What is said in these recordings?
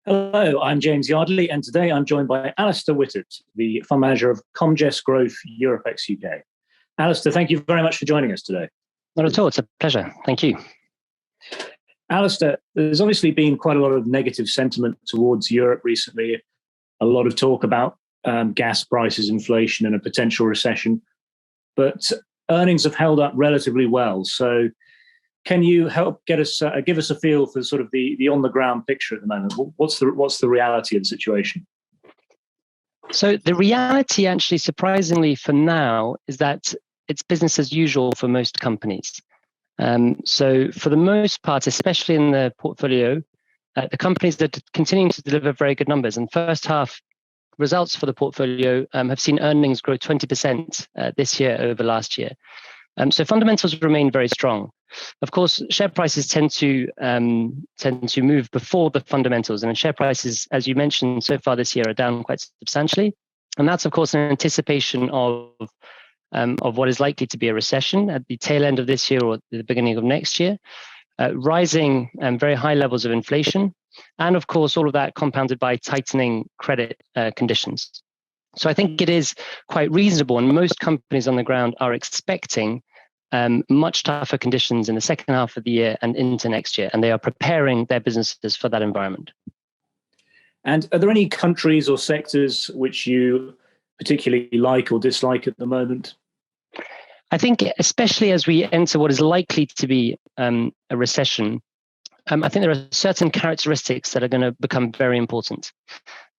Hello, I'm James Yardley, and today I'm joined by Alistair Wittet, the fund manager of Comgest Growth Europe ex UK. Alistair, thank you very much for joining us today. Not at all. It's a pleasure. Thank you. Alistair, there's obviously been quite a lot of negative sentiment towards Europe recently. A lot of talk about gas prices, inflation, and a potential recession. But earnings have held up relatively well. So can you help give us a feel for sort of the on-the-ground picture at the moment? What's the reality of the situation? So the reality, actually, surprisingly for now, is that it's business as usual for most companies. So for the most part, especially in the portfolio, the companies that are continuing to deliver very good numbers. And first half results for the portfolio have seen earnings grow 20% this year over last year. So fundamentals remain very strong. Of course, share prices tend to move before the fundamentals, and share prices, as you mentioned, so far this year are down quite substantially, and that's of course an anticipation of what is likely to be a recession at the tail end of this year or the beginning of next year, rising very high levels of inflation, and of course all of that compounded by tightening credit conditions. So I think it is quite reasonable, and most companies on the ground are expecting much tougher conditions in the second half of the year and into next year, and they are preparing their businesses for that environment. And are there any countries or sectors which you particularly like or dislike at the moment? I think especially as we enter what is likely to be a recession, I think there are certain characteristics that are going to become very important.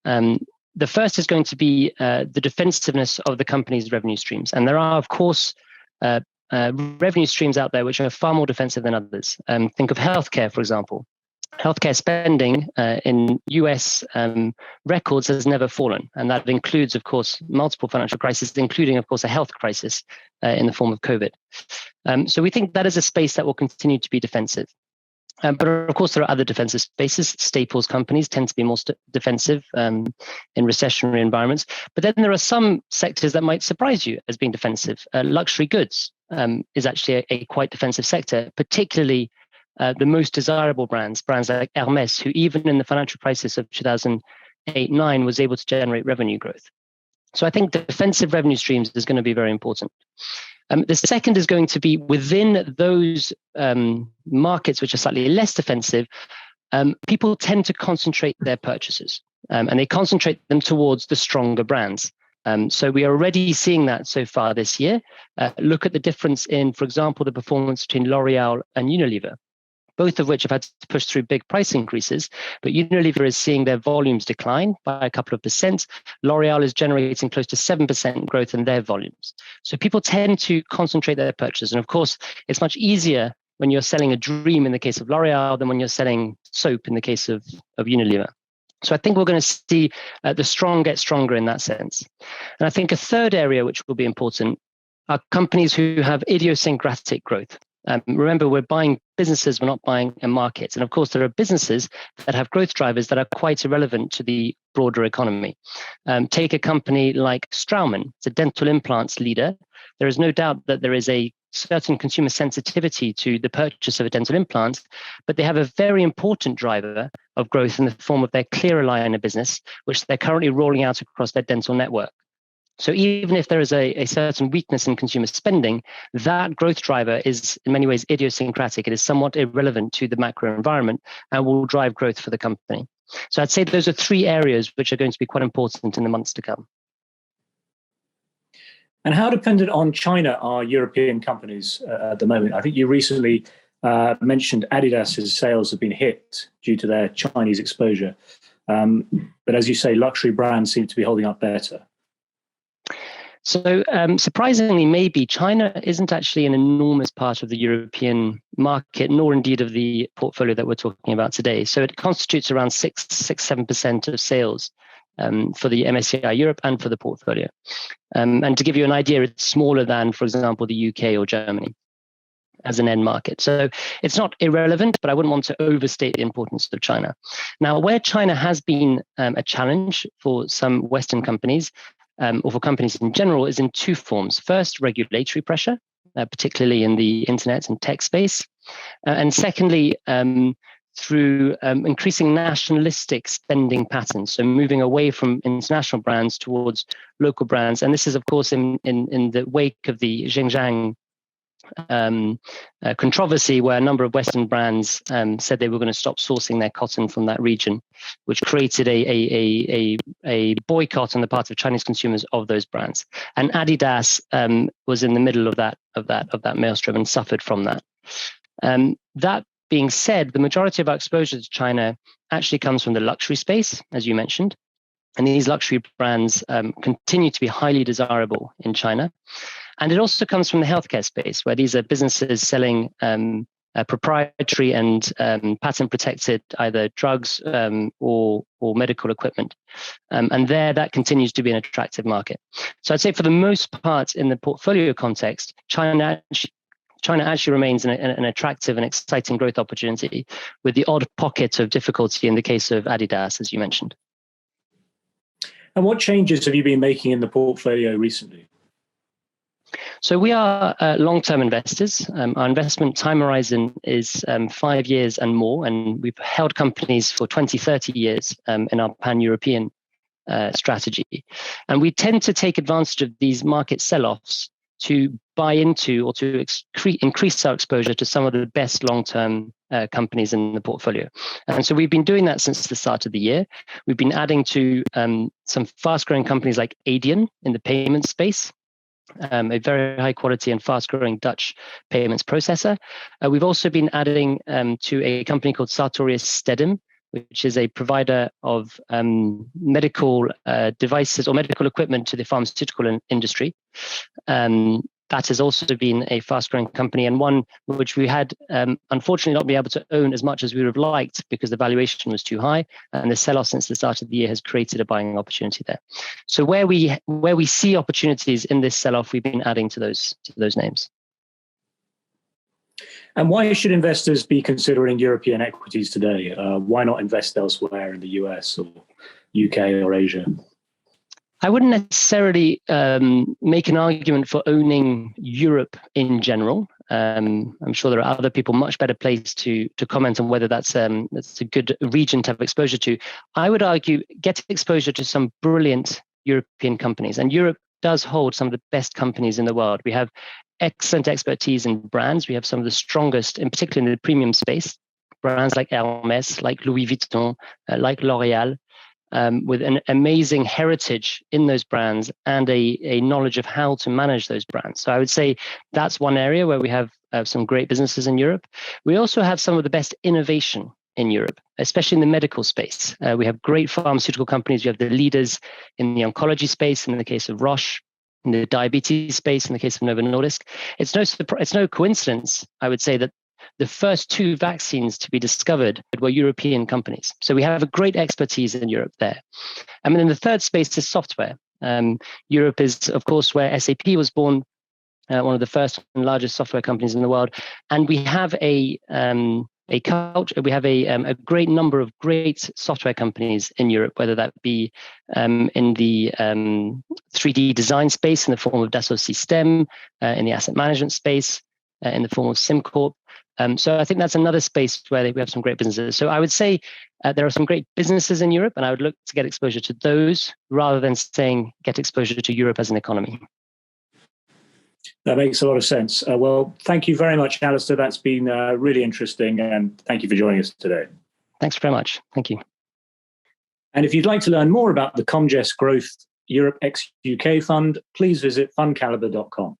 The first is going to be the defensiveness of the company's revenue streams. And there are, of course, revenue streams out there which are far more defensive than others. Think of healthcare, for example. Healthcare spending in US records has never fallen. And that includes, of course, multiple financial crises, including, of course, a health crisis in the form of COVID. So we think that is a space that will continue to be defensive. But of course, there are other defensive spaces. Staples companies tend to be more defensive in recessionary environments. But then there are some sectors that might surprise you as being defensive. Luxury goods is actually a quite defensive sector, particularly the most desirable brands like Hermes, who even in the financial crisis of 2008-9 was able to generate revenue growth. So I think defensive revenue streams is going to be very important. The second is going to be within those markets which are slightly less defensive, people tend to concentrate their purchases and they concentrate them towards the stronger brands. So we are already seeing that so far this year. Look at the difference in, for example, the performance between L'Oréal and Unilever, both of which have had to push through big price increases, but Unilever is seeing their volumes decline by a couple of percent. L'Oréal is generating close to 7% growth in their volumes. So people tend to concentrate their purchases. And of course, it's much easier when you're selling a dream in the case of L'Oréal than when you're selling soap in the case of Unilever. So I think we're going to see the strong get stronger in that sense. And I think a third area which will be important are companies who have idiosyncratic growth. Remember, we're buying businesses, we're not buying a market. And of course, there are businesses that have growth drivers that are quite irrelevant to the broader economy. Take a company like Straumann. It's a dental implants leader. There is no doubt that there is a certain consumer sensitivity to the purchase of a dental implant, but they have a very important driver of growth in the form of their clear aligner business, which they're currently rolling out across their dental network. So even if there is a certain weakness in consumer spending, that growth driver is in many ways idiosyncratic. It is somewhat irrelevant to the macro environment and will drive growth for the company. So I'd say those are three areas which are going to be quite important in the months to come. And how dependent on China are European companies at the moment? I think you recently mentioned Adidas's sales have been hit due to their Chinese exposure. But as you say, luxury brands seem to be holding up better. So surprisingly, maybe China isn't actually an enormous part of the European market, nor indeed of the portfolio that we're talking about today. So it constitutes around 7% of sales for the MSCI Europe and for the portfolio. And to give you an idea, it's smaller than, for example, the UK or Germany as an end market. So it's not irrelevant, but I wouldn't want to overstate the importance of China. Now, where China has been a challenge for some Western companies, or for companies in general, is in two forms. First, regulatory pressure, particularly in the internet and tech space. And secondly, through increasing nationalistic spending patterns, so moving away from international brands towards local brands. And this is, of course, in the wake of the Xinjiang controversy, where a number of Western brands said they were going to stop sourcing their cotton from that region, which created a boycott on the part of Chinese consumers of those brands. And Adidas was in the middle of that maelstrom and suffered from that. That being said, the majority of our exposure to China actually comes from the luxury space, as you mentioned. And these luxury brands continue to be highly desirable in China. And it also comes from the healthcare space, where these are businesses selling proprietary and patent protected either drugs or medical equipment. And that continues to be an attractive market. So I'd say for the most part in the portfolio context, China actually remains an attractive and exciting growth opportunity, with the odd pocket of difficulty in the case of Adidas, as you mentioned. And what changes have you been making in the portfolio recently? So we are long-term investors. Our investment time horizon is 5 years and more, and we've held companies for 20, 30 years in our pan-European strategy. And we tend to take advantage of these market sell-offs to buy into or to increase our exposure to some of the best long-term companies in the portfolio. And so we've been doing that since the start of the year. We've been adding to some fast-growing companies like Adyen in the payment space, a very high quality and fast-growing Dutch payments processor. We've also been adding to a company called Sartorius Stedim, which is a provider of medical devices or medical equipment to the pharmaceutical industry. That has also been a fast-growing company, and one which we had unfortunately not been able to own as much as we would have liked because the valuation was too high, and the sell-off since the start of the year has created a buying opportunity there. So where we see opportunities in this sell-off, we've been adding to those names. And why should investors be considering European equities today? Why not invest elsewhere in the US or UK or Asia? I wouldn't necessarily make an argument for owning Europe in general. I'm sure there are other people much better placed to comment on whether that's a good region to have exposure to. I would argue get exposure to some brilliant European companies, and Europe does hold some of the best companies in the world. We have excellent expertise in brands. We have some of the strongest, in particular in the premium space, brands like Hermès, like Louis Vuitton, like L'Oréal, with an amazing heritage in those brands and a knowledge of how to manage those brands. So I would say that's one area where we have some great businesses in Europe. We also have some of the best innovation in Europe, especially in the medical space. We have great pharmaceutical companies. We have the leaders in the oncology space, in the case of Roche, in the diabetes space, in the case of Novo Nordisk. It's no coincidence, I would say, that the first 2 vaccines to be discovered were European companies. So we have a great expertise in Europe there. And then the third space is software. Europe is, of course, where SAP was born, one of the first and largest software companies in the world. And we have a culture. We have a great number of great software companies in Europe, whether that be in the 3D design space in the form of Dassault Systèmes, in the asset management space in the form of SimCorp. So I think that's another space where we have some great businesses. So I would say there are some great businesses in Europe, and I would look to get exposure to those rather than saying get exposure to Europe as an economy. That makes a lot of sense. Well, thank you very much, Alistair. That's been really interesting, and thank you for joining us today. Thanks very much. Thank you. And if you'd like to learn more about the Comgest Growth Europe ex-UK fund, please visit fundcalibre.com.